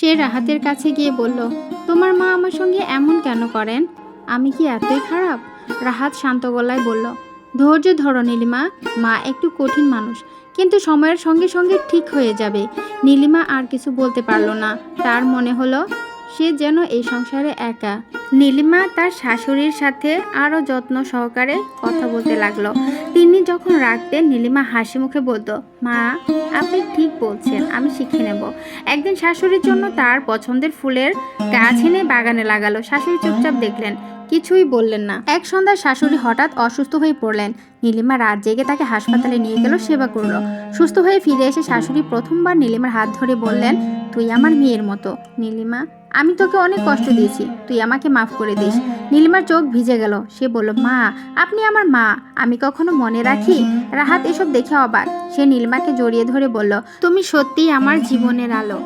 সে রাহাতের কাছে গিয়ে বলল, তোমার মা আমার সঙ্গে এমন কেন করেন? আমি কি এতই খারাপ? রাহাত শান্ত গলায় বলল, ধৈর্য ধরো নীলিমা, মা একটু কঠিন মানুষ, কিন্তু সময়ের সঙ্গে সঙ্গে ঠিক হয়ে যাবে। নীলিমা আর কিছু বলতে পারল না। তার মনে হলো সে যেন এই সংসারে একা। নীলিমা তার শাশুড়ির সাথে আরও যত্ন সহকারে কথা বলতে লাগলো। তিনি যখন রাখতেন, নীলিমা হাসি মুখে বলতো, মা আপনি ঠিক বলছেন, আমি শিখে নেব। একদিন শাশুড়ির জন্য তার পছন্দের ফুলের গাছ এনে বাগানে লাগালো। শাশুড়ি চুপচাপ দেখলেন, কিছুই বললেন না। এক সন্ধ্যায় শাশুড়ি হঠাৎ অসুস্থ হয়ে পড়লেন। নীলিমা রাত জেগে তাকে হাসপাতালে নিয়ে গেল, সেবা করলো। সুস্থ হয়ে ফিরে এসে শাশুড়ি প্রথমবার নীলিমার হাত ধরে বললেন, তুই আমার মেয়ের মতো নীলিমা, আমি তোকে অনেক কষ্ট দিয়েছি, তুই আমাকে মাফ করে দিস। নীলিমার চোখ ভিজে গেল। সে বলল, মা আপনি আমার মা, আমি কখনো মনে রাখি? রাহাত এসব দেখে অবাক। সে নীলিমাকে জড়িয়ে ধরে বলল, তুমি সত্যিই আমার জীবনের আলো।